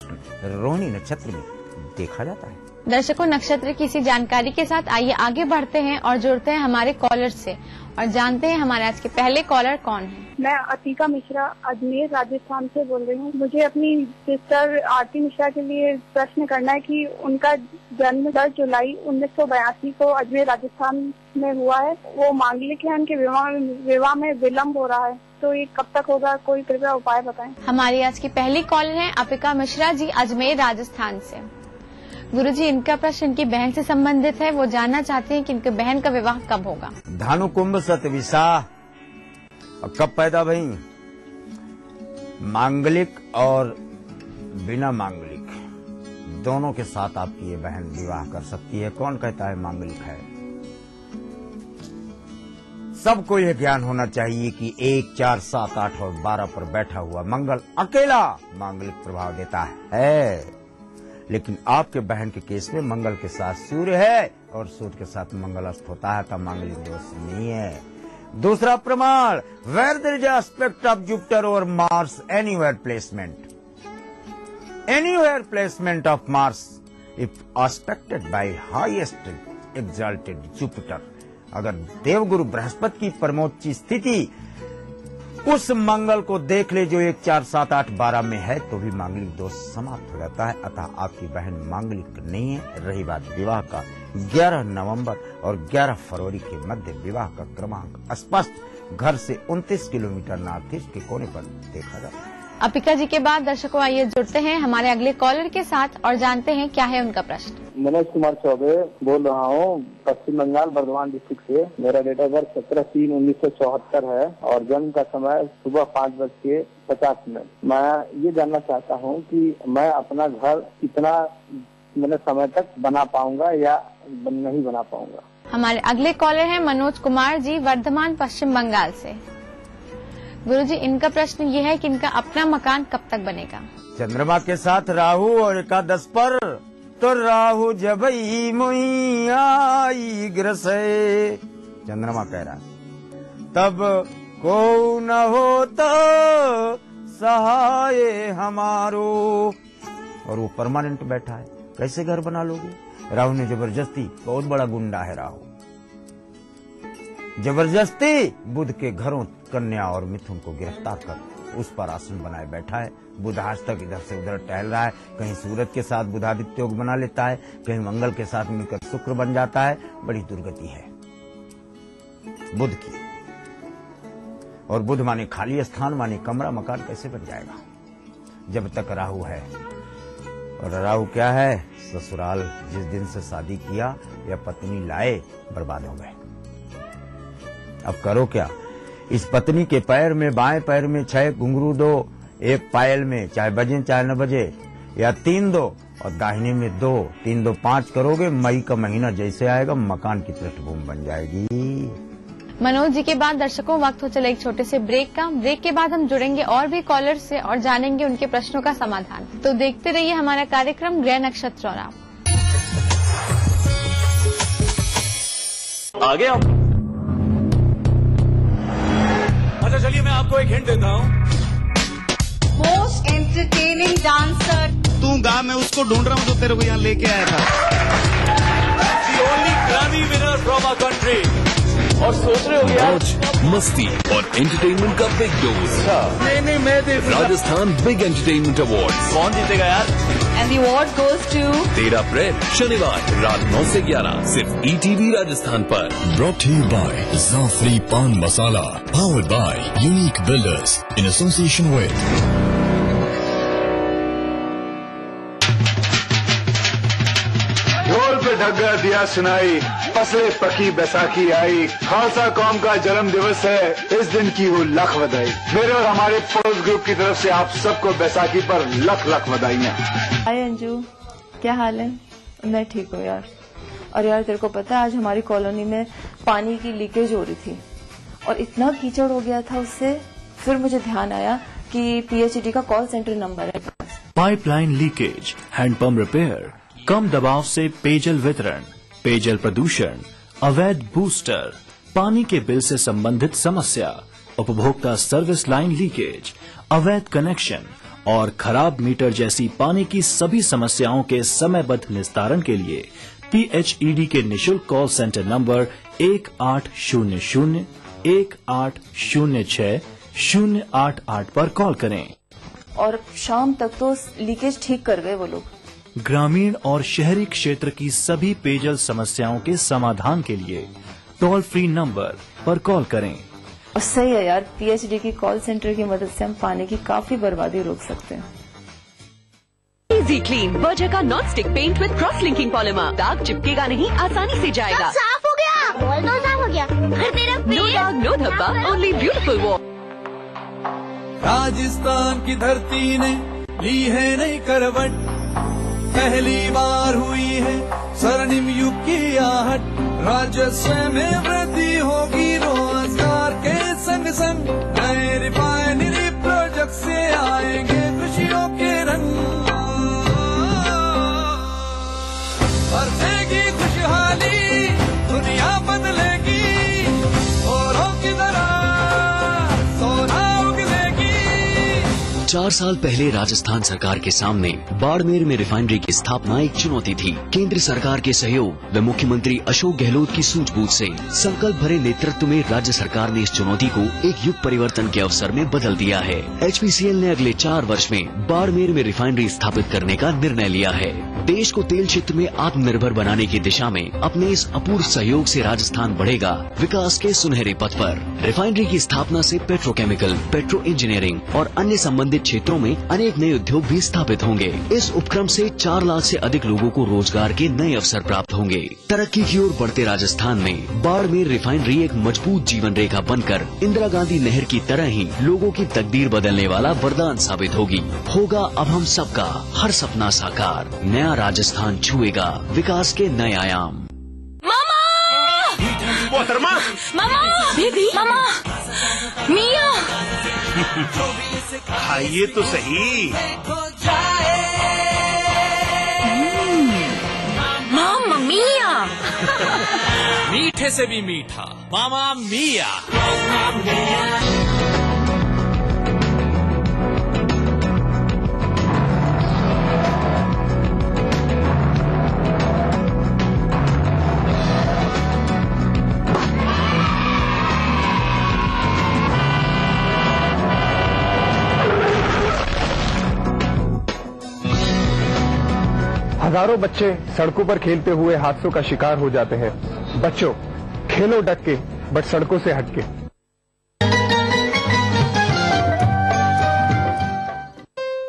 रोहिणी नक्षत्र में देखा जाता है। दर्शकों, नक्षत्र की इसी जानकारी के साथ आइए आगे बढ़ते हैं और जुड़ते हैं हमारे कॉलर से और जानते हैं हमारे आज के पहले कॉलर कौन है। मैं अतीका मिश्रा अजमेर राजस्थान से बोल रही हूँ। मुझे अपनी सिस्टर आरती मिश्रा के लिए प्रश्न करना है कि उनका जन्म 10 जुलाई 1982 को अजमेर राजस्थान में हुआ है। वो मांगलिक है, उनके विवाह में विलम्ब हो रहा है, तो ये कब तक होगा? कोई कृपया उपाय बताएं। हमारी आज की पहली कॉलर है अपिका मिश्रा जी अजमेर राजस्थान से। गुरुजी, इनका प्रश्न इनकी बहन से संबंधित है। वो जानना चाहते हैं कि इनकी बहन का विवाह कब होगा। धानु कुंभ सतविसा, और कब पैदा भई? मांगलिक और बिना मांगलिक दोनों के साथ आपकी ये बहन विवाह कर सकती है। कौन कहता है मांगलिक है? सबको यह ज्ञान होना चाहिए कि 1, 4, 7, 8 और 12 पर बैठा हुआ मंगल अकेला मांगलिक प्रभाव देता है। लेकिन आपके बहन के केस में मंगल के साथ सूर्य है और सूर्य के साथ मंगल अस्त होता है, तब मांगलिक दोष नहीं है। दूसरा प्रमाण, where there is aspect of Jupiter और Mars anywhere placement of Mars if aspected by highest exalted Jupiter. अगर देवगुरु बृहस्पति की परमोच्च स्थिति उस मंगल को देख ले जो 1, 4, 7, 8, 12 में है, तो भी मांगलिक दोष समाप्त हो जाता है। अतः आपकी बहन मांगलिक नहीं है। रही बात विवाह का, 11 नवंबर और 11 फरवरी के मध्य विवाह का क्रमांक स्पष्ट घर से 29 किलोमीटर नॉर्थ ईस्ट के कोने पर देखा जाता है। अपिका जी के बाद दर्शकों आइए जुड़ते हैं हमारे अगले कॉलर के साथ और जानते हैं क्या है उनका प्रश्न। मनोज कुमार चौबे बोल रहा हूँ, पश्चिम बंगाल बर्धमान डिस्ट्रिक्ट से। मेरा डेट ऑफ बर्थ 17/3/1974 है और जन्म का समय सुबह 5:50। मैं ये जानना चाहता हूँ कि मैं अपना घर कितना समय तक बना पाऊंगा या नहीं बना पाऊंगा। हमारे अगले कॉलर हैं मनोज कुमार जी वर्धमान पश्चिम बंगाल से। गुरुजी, इनका प्रश्न ये है कि इनका अपना मकान कब तक बनेगा। चंद्रमा के साथ राहु और एकादश पर, तो राहु जब आई ग्रसे, चंद्रमा कह रहा है तब को न हो तो सहाय हमारो। और वो परमानेंट बैठा है, कैसे घर बना लोगे? राहु ने जबरदस्ती, बहुत बड़ा गुंडा है राहु, जबरदस्ती बुध के घरों कन्या और मिथुन को गिरफ्तार कर उस पर आसन बनाए बैठा है। बुध आज तक इधर से उधर टहल रहा है, कहीं सूरज के साथ बुधादित्य योग बना लेता है, कहीं मंगल के साथ मिलकर शुक्र बन जाता है। बड़ी दुर्गति है बुध की। और बुध माने खाली स्थान, माने कमरा, मकान कैसे बन जाएगा जब तक राहु है। और राहु क्या है? ससुराल। जिस दिन से शादी किया या पत्नी लाए, बर्बाद हो गए। अब करो क्या? इस पत्नी के पैर में, बाएं पैर में 6 घुंघरू दो, एक पायल में, चाहे बजे चाहे न बजे, या 3 दो, और दाहिने में 2, 3, 2, 5 करोगे, मई का महीना जैसे आएगा मकान की पृष्ठभूमि बन जाएगी। मनोज जी के बाद दर्शकों वक्त हो चले एक छोटे से ब्रेक का। ब्रेक के बाद हम जुड़ेंगे और भी कॉलर से और जानेंगे उनके प्रश्नों का समाधान। तो देखते रहिए हमारा कार्यक्रम ग्रह नक्षत्र और आप। आगे आप। अच्छा चलिए मैं आपको एक हिंट देता हूँ। Most entertaining dancer. तू गाँव में उसको ढूंढ रहा हूँ जो तेरे को यहाँ लेके आया था। The only Grammy winner from our country। और सोच रहे हो यार, मस्ती और एंटरटेनमेंट का बिग डोज। नहीं मैं देखूंगा। Rajasthan big entertainment award. कौन जीतेगा यार? And the award goes to 13 अप्रैल शनिवार रात 9 से 11 सिर्फ ETV राजस्थान पर। Brought to you by Zafri Pan Masala, powered by Unique Builders in association with ढोल पे ढग्गा दिया सुनाई, फसले पकी बैसाखी आई, खालसा कौम का जन्म दिवस है, इस दिन की हो लख बधाई। मेरे और हमारे फोर्स ग्रुप की तरफ से आप सबको बैसाखी पर लख लख बधाइयाँ। हाय अंजू, क्या हाल है? मैं ठीक हूँ यार। और यार तेरे को पता है आज हमारी कॉलोनी में पानी की लीकेज हो रही थी और इतना कीचड़ हो गया था उससे, फिर मुझे ध्यान आया कि PHED का कॉल सेंटर नंबर है। पाइपलाइन लीकेज, हैंडपंप रिपेयर, कम दबाव से पेयजल वितरण, पेयजल प्रदूषण, अवैध बूस्टर, पानी के बिल से संबंधित समस्या, उपभोक्ता सर्विस लाइन लीकेज, अवैध कनेक्शन और खराब मीटर जैसी पानी की सभी समस्याओं के समयबद्ध निस्तारण के लिए PHED के निशुल्क कॉल सेंटर नंबर 1800-1806-088 पर कॉल करें। और शाम तक तो लीकेज ठीक कर गए वो लोग। ग्रामीण और शहरी क्षेत्र की सभी पेयजल समस्याओं के समाधान के लिए टोल फ्री नंबर पर कॉल करें। और सही है यार, PHED की कॉल सेंटर की मदद से हम पानी की काफी बर्बादी रोक सकते हैं। इजी क्लीन बर्जर का non stick paint with cross linking polymer, दाग चिपकेगा नहीं, आसानी से जाएगा। साफ हो गया, वॉल तो साफ हो गया। और तेरा नो दाग नो धब्बा, ओनली ब्यूटीफुल वॉल। राजस्थान की धरती ने ली है नई करवट, पहली बार हुई है स्वर्णिम युग की आहट। राजस्व में वृद्धि होगी रोजगार के संग संग, नए रिफाइनरी प्रोजेक्ट से आएंगे खुशियों के रंग। बरसेगी खुशहाली, दुनिया बदलेगी, औरों की तरह सोना उगलेगी। 4 साल पहले राजस्थान सरकार के सामने बाड़मेर में रिफाइनरी की स्थापना एक चुनौती थी। केंद्र सरकार के सहयोग व मुख्यमंत्री अशोक गहलोत की सूझबूझ से संकल्प भरे नेतृत्व में राज्य सरकार ने इस चुनौती को एक युग परिवर्तन के अवसर में बदल दिया है। HPCL ने अगले 4 वर्ष में बाड़मेर में रिफाइनरी स्थापित करने का निर्णय लिया है। देश को तेल क्षेत्र में आत्मनिर्भर बनाने की दिशा में अपने इस अपूर्व सहयोग से राजस्थान बढ़ेगा विकास के सुनहरे पथ पर। रिफाइनरी की स्थापना से पेट्रोकेमिकल, पेट्रो इंजीनियरिंग और अन्य संबंधित क्षेत्रों में अनेक नए उद्योग भी स्थापित होंगे। इस उपक्रम से 4 लाख से अधिक लोगों को रोजगार के नए अवसर प्राप्त होंगे। तरक्की की ओर बढ़ते राजस्थान में बाड़मेर रिफाइनरी एक मजबूत जीवन रेखा बनकर इंदिरा गांधी नहर की तरह ही लोगों की तकदीर बदलने वाला वरदान साबित होगी। होगा अब हम सबका हर सपना साकार, नया राजस्थान छुएगा विकास के नए आयाम। मोहतरमा, मामा, बेबी, मामा, मिया, खाइए तो सही। मामा मिया। मीठे से भी मीठा मामा मिया। हजारों बच्चे सड़कों पर खेलते हुए हादसों का शिकार हो जाते हैं। बच्चों, खेलो डट के, बट सड़कों से हटके।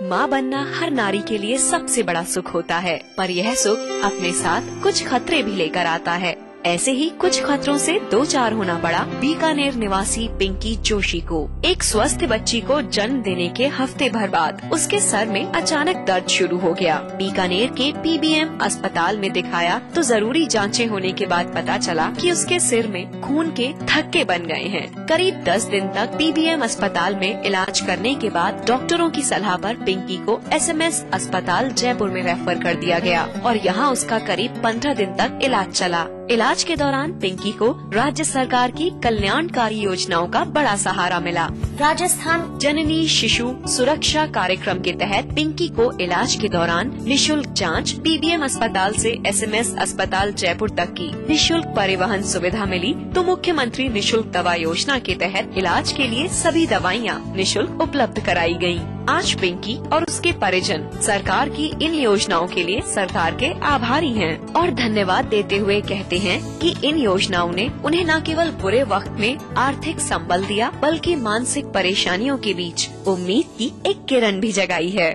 माँ बनना हर नारी के लिए सबसे बड़ा सुख होता है, पर यह सुख अपने साथ कुछ खतरे भी लेकर आता है। ऐसे ही कुछ खतरों से दो चार होना पड़ा बीकानेर निवासी पिंकी जोशी को। एक स्वस्थ बच्ची को जन्म देने के हफ्ते भर बाद उसके सर में अचानक दर्द शुरू हो गया। बीकानेर के PBM अस्पताल में दिखाया तो जरूरी जांचें होने के बाद पता चला कि उसके सिर में खून के थक्के बन गए हैं। करीब 10 दिन तक PBM अस्पताल में इलाज करने के बाद डॉक्टरों की सलाह पर पिंकी को SMS अस्पताल जयपुर में रेफर कर दिया गया और यहाँ उसका करीब 15 दिन तक इलाज चला। इलाज के दौरान पिंकी को राज्य सरकार की कल्याणकारी योजनाओं का बड़ा सहारा मिला। राजस्थान जननी शिशु सुरक्षा कार्यक्रम के तहत पिंकी को इलाज के दौरान निशुल्क जांच, PBM अस्पताल से SMS अस्पताल जयपुर तक की निशुल्क परिवहन सुविधा मिली तो मुख्यमंत्री निशुल्क दवा योजना के तहत इलाज के लिए सभी दवाइयाँ निशुल्क उपलब्ध कराई गयी। आज पिंकी और उसके परिजन सरकार की इन योजनाओं के लिए सरकार के आभारी हैं और धन्यवाद देते हुए कहते हैं कि इन योजनाओं ने उन्हें न केवल बुरे वक्त में आर्थिक संबल दिया बल्कि मानसिक परेशानियों के बीच उम्मीद की एक किरण भी जगाई है।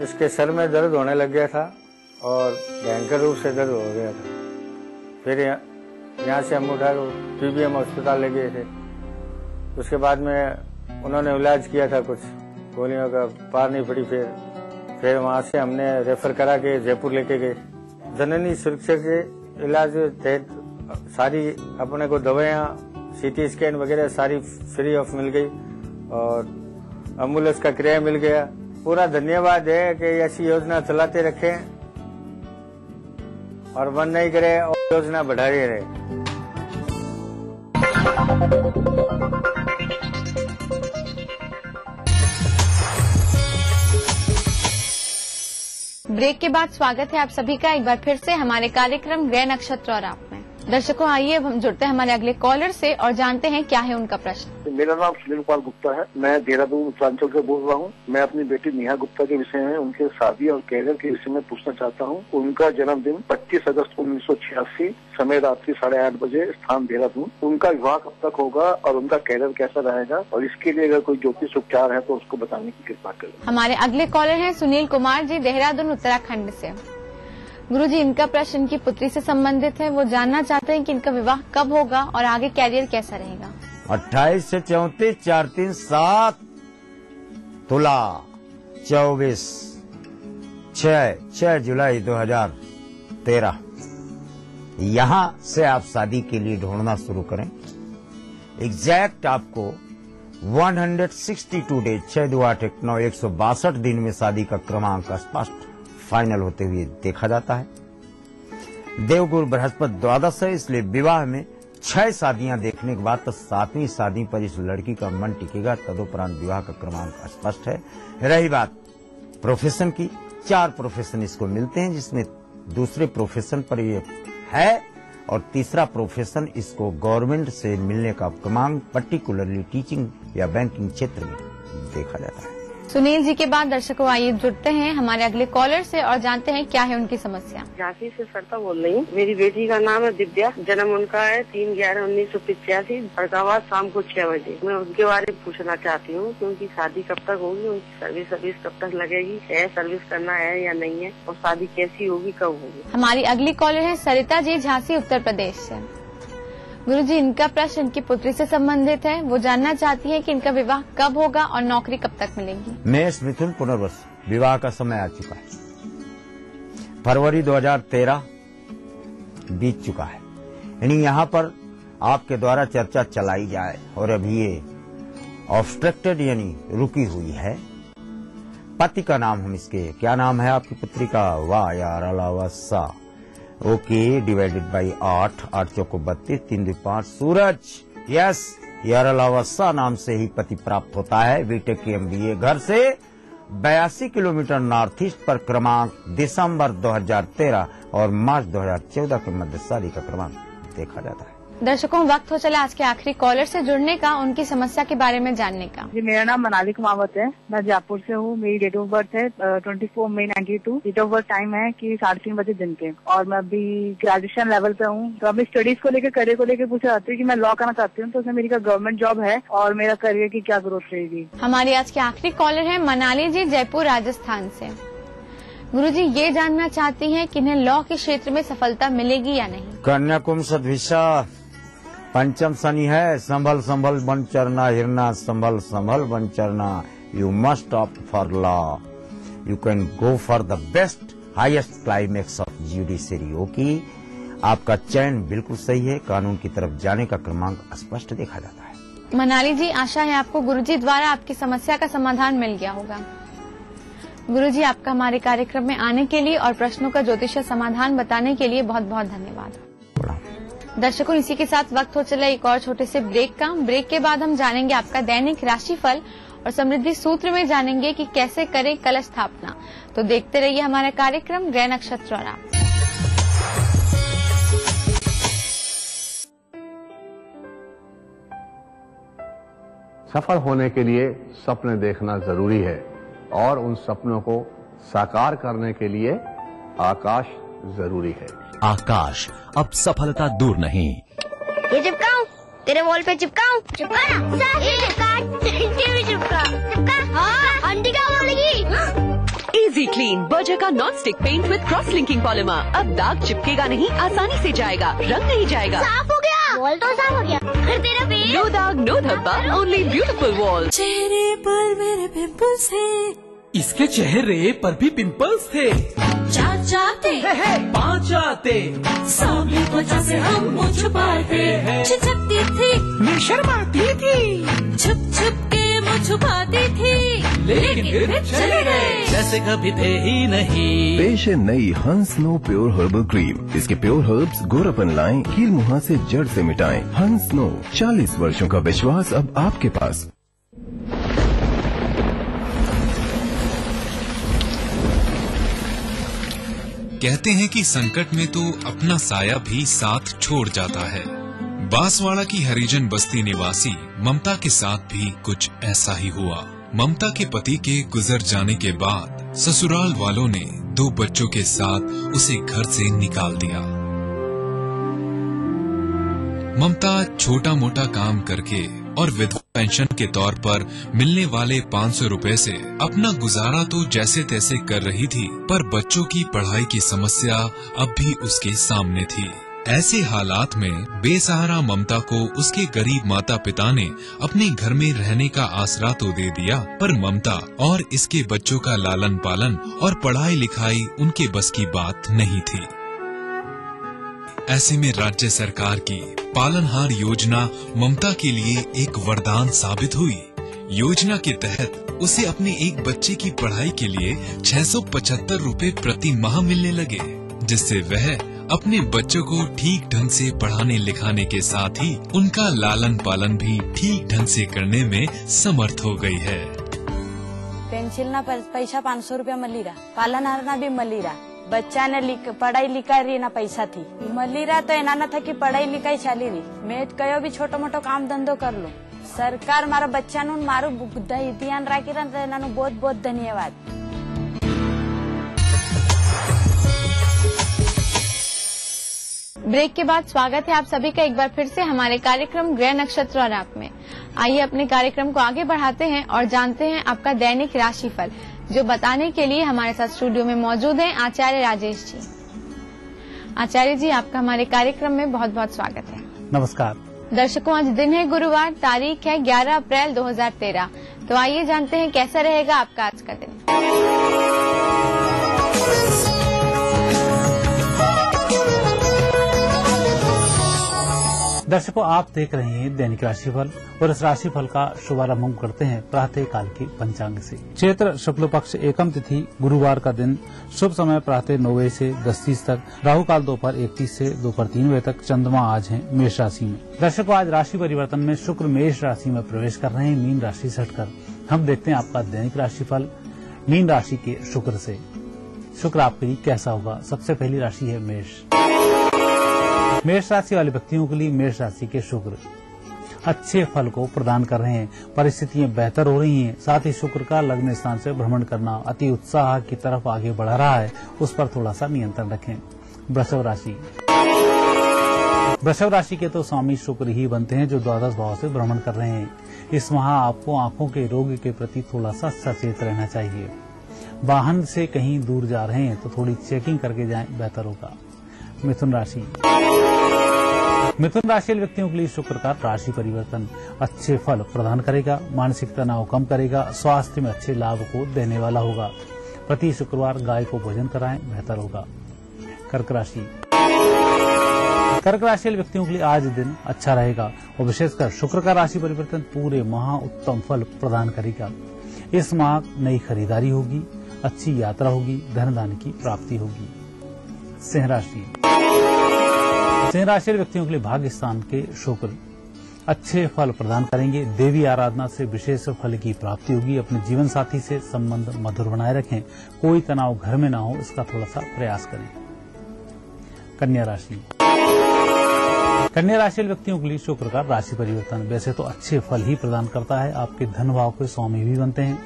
इसके सर में दर्द होने लग गया था और भयंकर रूप से दर्द हो गया था। फिर यहाँ से हम उठा PBM अस्पताल ले गए थे। उसके बाद में उन्होंने इलाज किया था, कुछ गोलियों का पार नहीं पड़ी। फिर वहाँ से हमने रेफर करा के जयपुर लेके गए। जननी सुरक्षा के इलाज तहत सारी अपने को दवाइयाँ, CT स्कैन वगैरह सारी फ्री ऑफ मिल गई और एम्बुलेंस का किराया मिल गया। पूरा धन्यवाद है कि ऐसी योजना चलाते रखें और बंद नहीं करे और योजना बढ़ाते रहे। ब्रेक के बाद स्वागत है आप सभी का एक बार फिर से हमारे कार्यक्रम ग्रह नक्षत्र और आप में। दर्शकों, आइए अब हम जुड़ते हैं हमारे अगले कॉलर से और जानते हैं क्या है उनका प्रश्न। मेरा नाम सुनील कुमार गुप्ता है। मैं देहरादून उत्तरांचल से बोल रहा हूँ। मैं अपनी बेटी नेहा गुप्ता के विषय में, उनके शादी और कैरियर के विषय में पूछना चाहता हूँ। उनका जन्मदिन 25 अगस्त 1986, समय रात्रि 8:30 बजे, स्थान देहरादून। उनका विवाह कब तक होगा और उनका कैरियर कैसा रहेगा, और इसके लिए अगर कोई ज्योतिष उपचार है तो उसको बताने की कृपा करें। हमारे अगले कॉलर हैं सुनील कुमार जी, देहरादून उत्तराखंड से। गुरुजी, इनका प्रश्न इनकी पुत्री से संबंधित है। वो जानना चाहते हैं कि इनका विवाह कब होगा और आगे कैरियर कैसा रहेगा। 28 से 34, 4, 3, 7 तुला, 24, 6 जुलाई 2013। यहाँ से आप शादी के लिए ढूंढना शुरू करें। एग्जैक्ट आपको 162 डेज, 6 2 8 1 9, 162 दिन में शादी का क्रमांक स्पष्ट फाइनल होते हुए देखा जाता है। देवगुरु बृहस्पति द्वादश है, इसलिए विवाह में 6 शादियां देखने के बाद तो 7वीं शादी पर इस लड़की का मन टिकेगा। तदुपरांत विवाह का क्रमांक स्पष्ट है। रही बात प्रोफेशन की, 4 प्रोफेशन इसको मिलते हैं, जिसमें दूसरे प्रोफेशन पर ये है और तीसरा प्रोफेशन इसको गवर्नमेंट से मिलने का क्रमांक पर्टिकुलरली टीचिंग या बैंकिंग क्षेत्र में देखा जाता है। सुनील जी के बाद दर्शकों, आइए जुड़ते हैं हमारे अगले कॉलर से और जानते हैं क्या है उनकी समस्या। झांसी से सरिता बोल रही हूँ। मेरी बेटी का नाम है दिव्या। जन्म उनका है 3/11/1985, फरकाबाद, शाम को 6 बजे। मैं उनके बारे में पूछना चाहती हूँ कि उनकी शादी कब तक होगी, उनकी सर्विस कब तक लगेगी, सर्विस करना है या नहीं है, और शादी कैसी होगी, कब होगी। हमारी अगली कॉलर है सरिता जी, झांसी उत्तर प्रदेश से। गुरुजी, इनका प्रश्न इनकी पुत्री से संबंधित है। वो जानना चाहती है कि इनका विवाह कब होगा और नौकरी कब तक मिलेगी। मेष मिथुन पुनर्वस, विवाह का समय आ चुका है। फरवरी 2013 बीत चुका है, यानी यहाँ पर आपके द्वारा चर्चा चलाई जाए और अभी ये ऑब्स्ट्रक्टेड यानी रुकी हुई है। पति का नाम हम इसके, क्या नाम है आपकी पुत्री का? वाह यार, अलावसा। ओके, डिवाइडेड बाई 8, 8 चौको 32, 3 2 5, सूरज। यस, यारलावसा नाम से ही पति प्राप्त होता है। बीटेक की MBA, घर से 82 किलोमीटर नॉर्थ ईस्ट पर, क्रमांक दिसंबर 2013 और मार्च 2014 के मध्य शादी का क्रमांक देखा जाता है। दर्शकों, वक्त हो चला आज के आखिरी कॉलर से जुड़ने का, उनकी समस्या के बारे में जानने का। जी, मेरा नाम मनाली कुमावत है। मैं जयपुर से हूँ। मेरी डेट ऑफ बर्थ है 24 मई 92। डेट ऑफ बर्थ टाइम है कि 3:30 बजे दिन के, और मैं अभी ग्रेजुएशन लेवल पे हूँ। तो अपनी स्टडीज को लेकर, करियर को लेकर पूछा चाहती हूँ कि मैं लॉ करना चाहती हूँ, तो उसमें मेरी गवर्नमेंट जॉब है और मेरा करियर की क्या ग्रोथ रहेगी। हमारी आज के आखिरी कॉलर है मनाली जी, जयपुर राजस्थान से। गुरुजी, ये जानना चाहती हैं कि इन्हें लॉ के क्षेत्र में सफलता मिलेगी या नहीं। कन्या कुंभ सद्विषा, पंचम शनि है। संभल संभल बन चरना, हिरना संभल संभल बन चरना। You must opt for law. You can go for the best highest climax of judiciary. Okay, आपका चयन बिल्कुल सही है। कानून की तरफ जाने का क्रमांक स्पष्ट देखा जाता है। मनाली जी, आशा है आपको गुरुजी द्वारा आपकी समस्या का समाधान मिल गया होगा। गुरुजी, आपका हमारे कार्यक्रम में आने के लिए और प्रश्नों का ज्योतिषीय समाधान बताने के लिए बहुत बहुत धन्यवाद। दर्शकों, इसी के साथ वक्त हो चला एक और छोटे से ब्रेक का। ब्रेक के बाद हम जानेंगे आपका दैनिक राशिफल और समृद्धि सूत्र में जानेंगे कि कैसे करें कलश स्थापना। तो देखते रहिए हमारा कार्यक्रम ग्रह नक्षत्र और आप। सफल होने के लिए सपने देखना जरूरी है और उन सपनों को साकार करने के लिए आकाश जरूरी है। आकाश, अब सफलता दूर नहीं। ये चिपकाऊं? तेरे वॉल पे चिपकाऊं? चिपका ना। ये चिपका। हाँ, आंटी क्या बोलेगी? इजी क्लीन बर्जर का non stick paint with cross linking polymer. अब दाग चिपकेगा नहीं, आसानी से जाएगा, रंग नहीं जाएगा। साफ हो गया, वॉल तो साफ हो गया। फिर तेरा पेट? नो दाग, नो धब्बा, ओनली ब्यूटीफुल वॉल। चेहरे पर मेरे पिंपल्स हैं। इसके चेहरे पर भी पिंपल्स थे। चाचाते, पाँच आते, सांवली त्वचा से हम मुँह छुपाते, छिचकती थी, मैं शर्माती थी, छुप छुप के मुँह छुपाती थी, लेकिन फिर चले गए जैसे कभी थे ही नहीं। पेश है नई हंस नो प्योर हर्बल क्रीम। इसके प्योर हर्ब्स गोरापन लाएं, कील मुहां से जड़ से मिटाएं। हंस नो, 40 वर्षों का विश्वास अब आपके पास। कहते हैं कि संकट में तो अपना साया भी साथ छोड़ जाता है। बांसवाड़ा की हरिजन बस्ती निवासी ममता के साथ भी कुछ ऐसा ही हुआ। ममता के पति के गुजर जाने के बाद ससुराल वालों ने 2 बच्चों के साथ उसे घर से निकाल दिया। ममता छोटा मोटा काम करके और विधवा पेंशन के तौर पर मिलने वाले 500 रुपए से अपना गुजारा तो जैसे तैसे कर रही थी, पर बच्चों की पढ़ाई की समस्या अब भी उसके सामने थी। ऐसे हालात में बेसहारा ममता को उसके गरीब माता पिता ने अपने घर में रहने का आसरा तो दे दिया, पर ममता और इसके बच्चों का लालन पालन और पढ़ाई लिखाई उनके बस की बात नहीं थी। ऐसे में राज्य सरकार की पालनहार योजना ममता के लिए एक वरदान साबित हुई। योजना के तहत उसे अपने एक बच्चे की पढ़ाई के लिए 675 रुपए प्रति माह मिलने लगे, जिससे वह अपने बच्चों को ठीक ढंग से पढ़ाने लिखाने के साथ ही उनका लालन पालन भी ठीक ढंग से करने में समर्थ हो गई है। पेंसिल ना पैसा 500 रुपया मली रहा, पालनहार ना भी मली रहा, बच्चा ने पढ़ाई लिखाई रही ना पैसा थी मली रहा, तो एना न था कि पढ़ाई लिखाई चाली रही। मैं कयो भी छोटो मोटो काम धंधो कर लो। सरकार मारा बच्चा नु मारू ध्यान राखी रहा, बहुत बहुत धन्यवाद। ब्रेक के बाद स्वागत है आप सभी का एक बार फिर से हमारे कार्यक्रम ग्रह नक्षत्र और आप में। आइए अपने कार्यक्रम को आगे बढ़ाते हैं और जानते हैं आपका दैनिक राशिफल, जो बताने के लिए हमारे साथ स्टूडियो में मौजूद हैं आचार्य राजेश जी। आचार्य जी, आपका हमारे कार्यक्रम में बहुत बहुत स्वागत है। नमस्कार दर्शकों, आज दिन है गुरुवार, तारीख है 11 अप्रैल 2013। तो आइए जानते हैं कैसा रहेगा आपका आज का दिन। दर्शकों, आप देख रहे हैं दैनिक राशिफल और इस राशिफल का शुभारंभ हम करते हैं प्रातः काल के पंचांग से। चैत्र शुक्ल पक्ष एकम तिथि गुरुवार का दिन, शुभ समय प्रातः 9 बजे से 10:30 तक, राहु काल दोपहर 1:30 से दोपहर 3 बजे तक। चंद्रमा आज है मेष राशि में। दर्शकों, आज राशि परिवर्तन में शुक्र मेष राशि में प्रवेश कर रहे हैं मीन राशि से हटकर। हम देखते हैं आपका दैनिक राशिफल मीन राशि के शुक्र से। शुक्र आपके लिए कैसा होगा? सबसे पहली राशि है मेष। मेष राशि वाले व्यक्तियों के लिए मेष राशि के शुक्र अच्छे फल को प्रदान कर रहे हैं। परिस्थितियां बेहतर हो रही हैं। साथ ही शुक्र का लग्न स्थान से भ्रमण करना अति उत्साह की तरफ आगे बढ़ रहा है, उस पर थोड़ा सा नियंत्रण रखें। वृषभ राशि। वृषभ राशि के तो स्वामी शुक्र ही बनते हैं, जो द्वादश भाव से भ्रमण कर रहे हैं। इस माह आपको आंखों के रोग के प्रति थोड़ा सा सचेत रहना चाहिए। वाहन से कहीं दूर जा रहे हैं तो थोड़ी चेकिंग करके जाएं, बेहतर होगा। मिथुन राशि। मिथुन राशि व्यक्तियों के लिए शुक्र का राशि परिवर्तन अच्छे फल प्रदान करेगा, मानसिक तनाव कम करेगा, स्वास्थ्य में अच्छे लाभ को देने वाला होगा। प्रति शुक्रवार गाय को भोजन कराएं, बेहतर होगा। कर्क राशि। कर्क राशि व्यक्तियों के लिए आज दिन अच्छा रहेगा और विशेषकर शुक्र का राशि परिवर्तन पूरे माह उत्तम फल प्रदान करेगा। इस माह नई खरीदारी होगी, अच्छी यात्रा होगी, धन धान्य की प्राप्ति होगी। सिंह राशि। सिंह राशि व्यक्तियों के लिए भाग्य स्थान के शुक्र अच्छे फल प्रदान करेंगे। देवी आराधना से विशेष फल की प्राप्ति होगी। अपने जीवन साथी से संबंध मधुर बनाए रखें। कोई तनाव घर में ना हो, इसका थोड़ा सा प्रयास करें। कन्या राशि। कन्या राशि व्यक्तियों के लिए शुक्र का राशि परिवर्तन वैसे तो अच्छे फल ही प्रदान करता है। आपके धन भाव के स्वामी भी बनते हैं।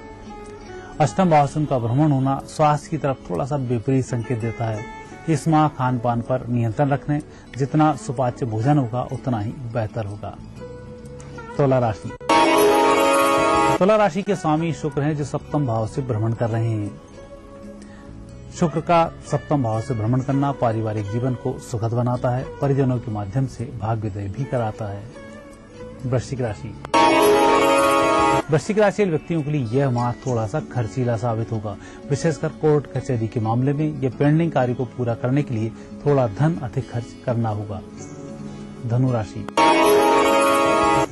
अष्टम भाव से उनका भ्रमण होना स्वास्थ्य की तरफ थोड़ा सा विपरीत संकेत देता है। इस माह खान पान पर नियंत्रण रखने, जितना सुपाच्य भोजन होगा उतना ही बेहतर होगा। तुला राशि। तुला राशि के स्वामी शुक्र हैं, जो सप्तम भाव से भ्रमण कर रहे हैं। शुक्र का सप्तम भाव से भ्रमण करना पारिवारिक जीवन को सुखद बनाता है, परिजनों के माध्यम से भाग्योदय भी कराता है। वृश्चिक राशि। वृश्चिक राशि व्यक्तियों के लिए यह माह थोड़ा सा खर्चीला साबित होगा, विशेषकर कोर्ट कचहरी के मामले में या पेंडिंग कार्य को पूरा करने के लिए थोड़ा धन अधिक खर्च करना होगा। धनुराशि।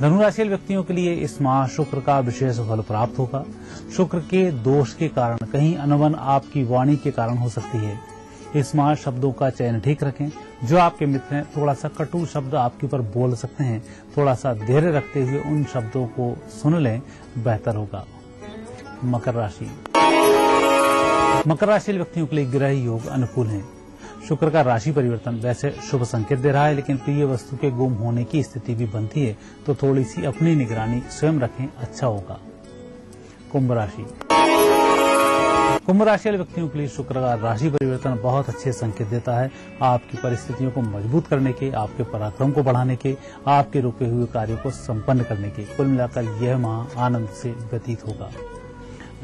धनुराशि व्यक्तियों के लिए इस माह शुक्र का विशेष फल प्राप्त होगा। शुक्र के दोष के कारण कहीं अनबन आपकी वाणी के कारण हो सकती है। इस माह शब्दों का चयन ठीक रखें। जो आपके मित्र हैं थोड़ा सा कटु शब्द आपके ऊपर बोल सकते हैं, थोड़ा सा धैर्य रखते हुए उन शब्दों को सुन लें, बेहतर होगा। मकर राशि। मकर राशि व्यक्तियों के लिए ग्रह योग अनुकूल हैं। शुक्र का राशि परिवर्तन वैसे शुभ संकेत दे रहा है, लेकिन प्रिय वस्तु के गुम होने की स्थिति भी बनती है, तो थोड़ी सी अपनी निगरानी स्वयं रखें, अच्छा होगा। कुंभ राशि वाले व्यक्तियों के लिए शुक्र का राशि परिवर्तन बहुत अच्छे संकेत देता है। आपकी परिस्थितियों को मजबूत करने के, आपके पराक्रम को बढ़ाने के, आपके रुके हुए कार्यों को संपन्न करने के, कुल मिलाकर यह माह आनंद से व्यतीत होगा।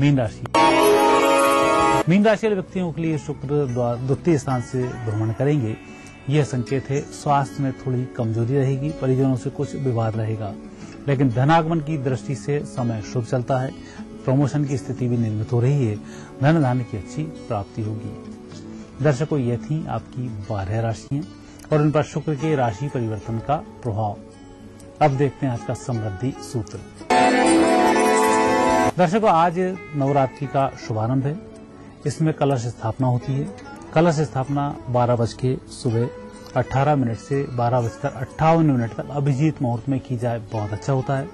मीन राशि वाले व्यक्तियों के लिए शुक्र द्वितीय स्थान से भ्रमण करेंगे। यह संकेत है स्वास्थ्य में थोड़ी कमजोरी रहेगी, परिजनों से कुछ विवाद रहेगा, लेकिन धनागमन की दृष्टि से समय शुभ चलता है। प्रमोशन की स्थिति भी निर्मित हो रही है, धन धान्य की अच्छी प्राप्ति होगी। दर्शकों, ये थी आपकी 12 राशियां और उन पर शुक्र के राशि परिवर्तन का प्रभाव। अब देखते हैं आज का समृद्धि सूत्र। दर्शकों, आज नवरात्रि का शुभारंभ है। इसमें कलश स्थापना होती है। कलश स्थापना 12:18 से 12:58 तक अभिजीत मुहूर्त में की जाए, बहुत अच्छा होता है।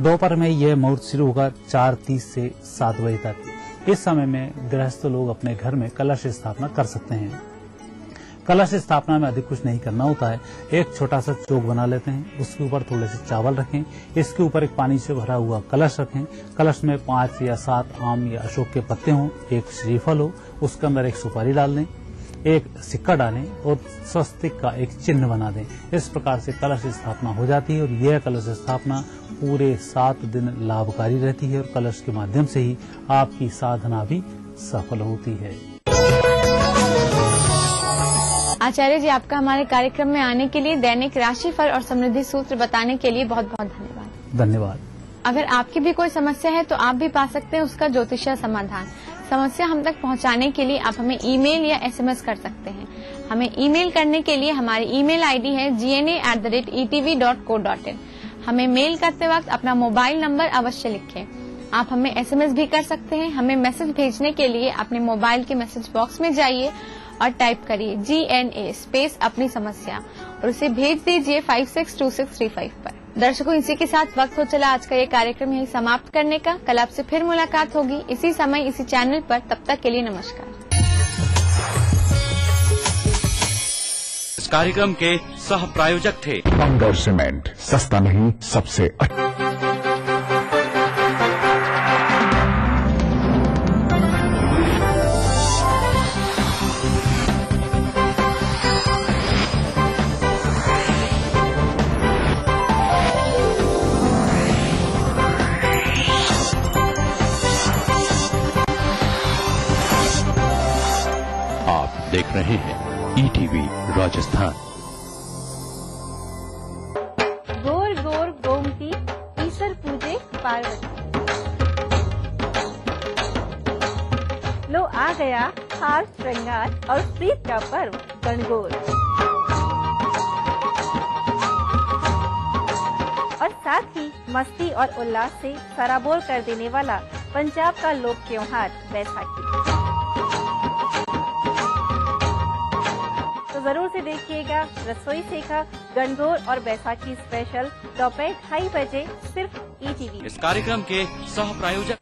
दोपहर में यह मुहूर्त शुरू होगा 4:30 से 7 बजे तक। इस समय में गृहस्थ लोग अपने घर में कलश स्थापना कर सकते हैं। कलश स्थापना में अधिक कुछ नहीं करना होता है। एक छोटा सा चौक बना लेते हैं, उसके ऊपर थोड़े से चावल रखें, इसके ऊपर एक पानी से भरा हुआ कलश रखें। कलश में 5 या 7 आम या अशोक के पत्ते हों, एक श्रीफल हो, उसके अंदर एक सुपारी डाल दें, एक सिक्का डालें और स्वस्तिक का एक चिन्ह बना दें। इस प्रकार से कलश स्थापना हो जाती है और यह कलश स्थापना पूरे 7 दिन लाभकारी रहती है और कलश के माध्यम से ही आपकी साधना भी सफल होती है। आचार्य जी, आपका हमारे कार्यक्रम में आने के लिए, दैनिक राशिफल और समृद्धि सूत्र बताने के लिए बहुत बहुत धन्यवाद। धन्यवाद। अगर आपकी भी कोई समस्या है तो आप भी पा सकते हैं उसका ज्योतिषीय समाधान। समस्या हम तक पहुंचाने के लिए आप हमें ईमेल या SMS कर सकते हैं। हमें ईमेल करने के लिए हमारी ईमेल आईडी है gna@etv.co.in। हमें मेल करते वक्त अपना मोबाइल नंबर अवश्य लिखें। आप हमें SMS भी कर सकते हैं। हमें मैसेज भेजने के लिए अपने मोबाइल के मैसेज बॉक्स में जाइए और टाइप करिए GNA स्पेस अपनी समस्या और उसे भेज दीजिए 562635 पर। दर्शकों, इसी के साथ वक्त हो चला आज का ये कार्यक्रम यही समाप्त करने का। कल आपसे फिर मुलाकात होगी इसी समय इसी चैनल पर। तब तक के लिए नमस्कार। इस कार्यक्रम के सह प्रायोजक थे बंगर सीमेंट, सस्ता नहीं सबसे अच्छा। देख रहे हैं ETV राजस्थान। गोर गोर गोमती ईश्वर पूजे पार्वती। लो आ गया हार श्रृंगार और प्रीत का पर्व गणगौर, और साथ ही मस्ती और उल्लास से सराबोर कर देने वाला पंजाब का लोक त्योहार बैसाखी। जरूर से देखिएगा रसोई सेखा गणगौर और बैसाखी स्पेशल दोपहर 2:30 बजे सिर्फ ETV। इस कार्यक्रम के सह प्रायोजक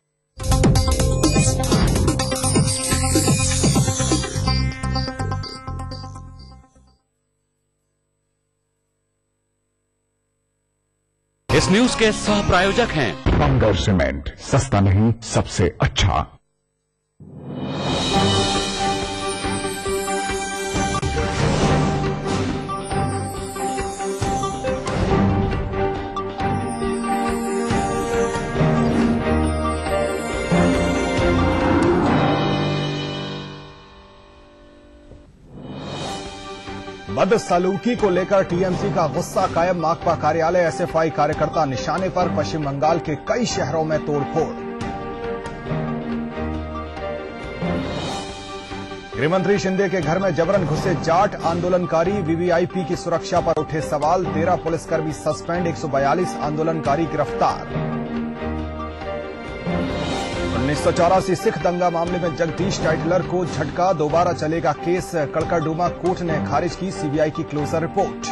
इस न्यूज के सह प्रायोजक हैं बंगर सीमेंट, सस्ता नहीं सबसे अच्छा। बदसलूकी को लेकर TMC का गुस्सा कायम। माकपा कार्यालय SFI कार्यकर्ता निशाने पर। पश्चिम बंगाल के कई शहरों में तोड़फोड़। गृहमंत्री शिंदे के घर में जबरन घुसे जाट आंदोलनकारी। VVIP की सुरक्षा पर उठे सवाल। 13 पुलिसकर्मी सस्पेंड, 142 आंदोलनकारी गिरफ्तार। 1984 सिख दंगा मामले में जगदीश टाइटलर को झटका। दोबारा चलेगा केस। कड़कड़डूमा कोर्ट ने खारिज की CBI की क्लोजर रिपोर्ट।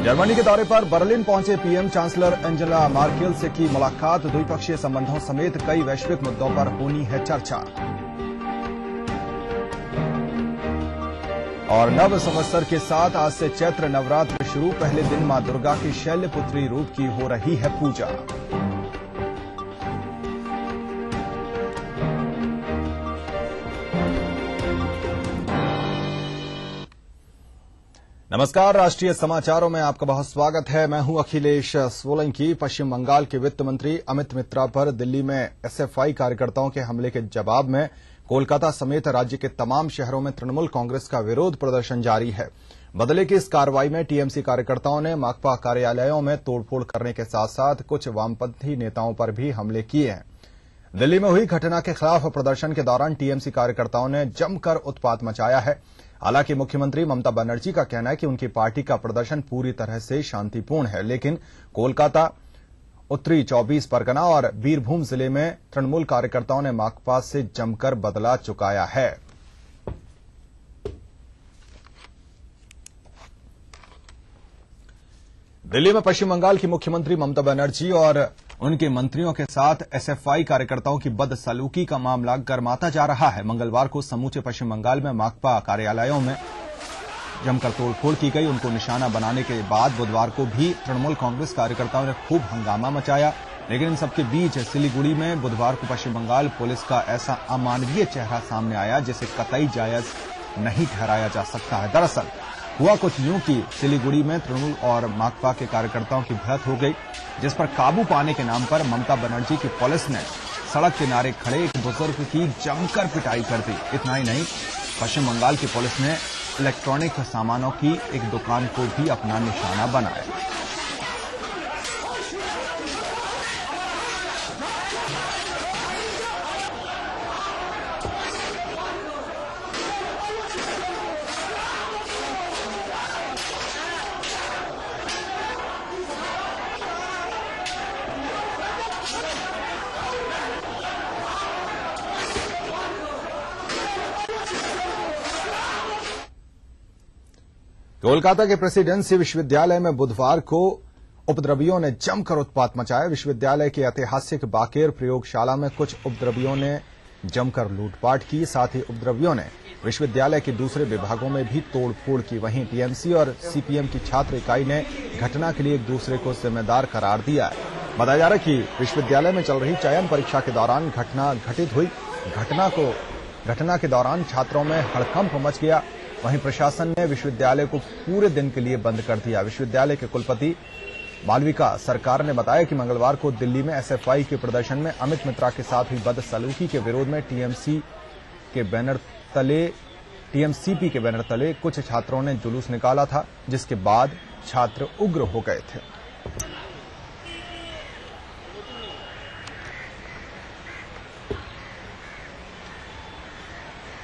जर्मनी के दौरे पर बर्लिन पहुंचे PM। चांसलर एंजेला मार्केल से की मुलाकात। द्विपक्षीय संबंधों समेत कई वैश्विक मुद्दों पर होनी है चर्चा। और नव संवत्सर के साथ आज से चैत्र नवरात्र शुरू। पहले दिन मां दुर्गा के शैलपुत्री रूप की हो रही है पूजा। नमस्कार, राष्ट्रीय समाचारों में आपका बहुत स्वागत है। मैं हूं अखिलेश सोलंकी। पश्चिम बंगाल के वित्त मंत्री अमित मित्रा पर दिल्ली में एसएफआई कार्यकर्ताओं के हमले के जवाब में कोलकाता समेत राज्य के तमाम शहरों में तृणमूल कांग्रेस का विरोध प्रदर्शन जारी है। बदले की इस कार्रवाई में टीएमसी कार्यकर्ताओं ने माकपा कार्यालयों में तोड़फोड़ करने के साथ साथ कुछ वामपंथी नेताओं पर भी हमले किए हैं। दिल्ली में हुई घटना के खिलाफ प्रदर्शन के दौरान टीएमसी कार्यकर्ताओं ने जमकर उत्पात मचाया है। हालांकि मुख्यमंत्री ममता बनर्जी का कहना है कि उनकी पार्टी का प्रदर्शन पूरी तरह से शांतिपूर्ण है, लेकिन कोलकाता, उत्तरी 24 परगना और बीरभूम जिले में तृणमूल कार्यकर्ताओं ने माकपा से जमकर बदला चुकाया है। दिल्ली में पश्चिम बंगाल की मुख्यमंत्री ममता बनर्जी और उनके मंत्रियों के साथ एसएफआई कार्यकर्ताओं की बदसलूकी का मामला गर्माता जा रहा है। मंगलवार को समूचे पश्चिम बंगाल में माकपा कार्यालयों में जमकर तोड़फोड़ की गई। उनको निशाना बनाने के बाद बुधवार को भी तृणमूल कांग्रेस कार्यकर्ताओं ने खूब हंगामा मचाया। लेकिन इन सबके बीच सिलीगुड़ी में बुधवार को पश्चिम बंगाल पुलिस का ऐसा अमानवीय चेहरा सामने आया जिसे कतई जायज नहीं ठहराया जा सकता है। दरअसल हुआ कुछ यूं कि सिलीगुड़ी में तृणमूल और माकपा के कार्यकर्ताओं की भिड़ंत हो गई, जिस पर काबू पाने के नाम पर ममता बनर्जी की पुलिस ने सड़क किनारे खड़े एक बुजुर्ग की जमकर पिटाई कर दी। इतना ही नहीं, पश्चिम बंगाल की पुलिस ने इलेक्ट्रॉनिक सामानों की एक दुकान को भी अपना निशाना बनाया। कोलकाता के प्रेसिडेंसी विश्वविद्यालय में बुधवार को उपद्रवियों ने जमकर उत्पात मचाया। विश्वविद्यालय की ऐतिहासिक बाकेर प्रयोगशाला में कुछ उपद्रवियों ने जमकर लूटपाट की। साथ ही उपद्रवियों ने विश्वविद्यालय के दूसरे विभागों में भी तोड़फोड़ की। वहीं टीएमसी और सीपीएम की छात्र इकाई ने घटना के लिए एक दूसरे को जिम्मेदार करार दिया है। बताया जा रहा है कि विश्वविद्यालय में चल रही चयन परीक्षा के दौरान घटना घटित हुई। घटना के दौरान छात्रों में हड़कंप मच गया। वहीं प्रशासन ने विश्वविद्यालय को पूरे दिन के लिए बंद कर दिया। विश्वविद्यालय के कुलपति मालविका सरकार ने बताया कि मंगलवार को दिल्ली में एसएफआई के प्रदर्शन में अमित मित्रा के साथ हुई बदसलूकी के विरोध में टीएमसीपी के बैनर तले कुछ छात्रों ने जुलूस निकाला था, जिसके बाद छात्र उग्र हो गए थे।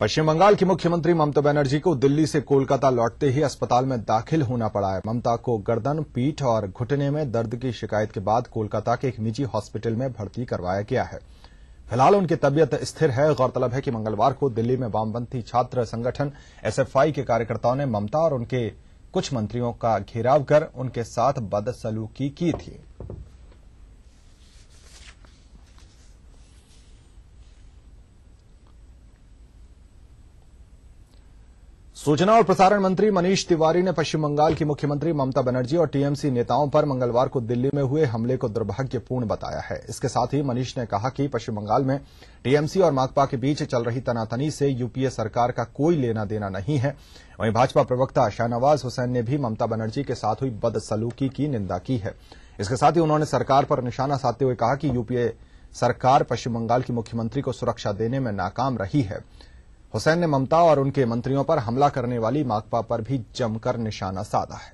पश्चिम बंगाल की मुख्यमंत्री ममता बनर्जी को दिल्ली से कोलकाता लौटते ही अस्पताल में दाखिल होना पड़ा है। ममता को गर्दन, पीठ और घुटने में दर्द की शिकायत के बाद कोलकाता के एक निजी हॉस्पिटल में भर्ती करवाया गया है। फिलहाल उनकी तबीयत स्थिर है। गौरतलब है कि मंगलवार को दिल्ली में वामपंथी छात्र संगठन एसएफआई के कार्यकर्ताओं ने ममता और उनके कुछ मंत्रियों का घेराव कर उनके साथ बदसलूकी की थी। सूचना और प्रसारण मंत्री मनीष तिवारी ने पश्चिम बंगाल की मुख्यमंत्री ममता बनर्जी और टीएमसी नेताओं पर मंगलवार को दिल्ली में हुए हमले को दुर्भाग्यपूर्ण बताया है। इसके साथ ही मनीष ने कहा कि पश्चिम बंगाल में टीएमसी और माकपा के बीच चल रही तनातनी से यूपीए सरकार का कोई लेना देना नहीं है। वहीं भाजपा प्रवक्ता शाहनवाज हुसैन ने भी ममता बनर्जी के साथ हुई बदसलूकी की निंदा की है। इसके साथ ही उन्होंने सरकार पर निशाना साधते हुए कहा कि यूपीए सरकार पश्चिम बंगाल की मुख्यमंत्री को सुरक्षा देने में नाकाम रही है। हुसैन ने ममता और उनके मंत्रियों पर हमला करने वाली माकपा पर भी जमकर निशाना साधा है।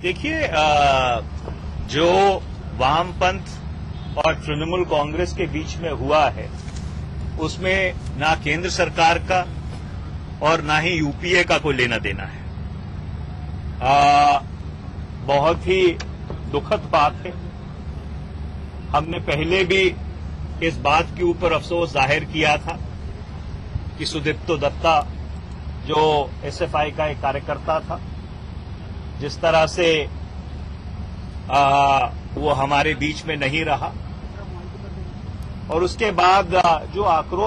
देखिए, जो वामपंथ और तृणमूल कांग्रेस के बीच में हुआ है, उसमें ना केंद्र सरकार का और ना ही यूपीए का कोई लेना देना है। बहुत ही दुखद बात है। हमने पहले भी इस बात के ऊपर अफसोस जाहिर किया था कि सुदीप्तो दत्ता, जो एसएफआई का एक कार्यकर्ता था, जिस तरह से वो हमारे बीच में नहीं रहा और उसके बाद जो आक्रोश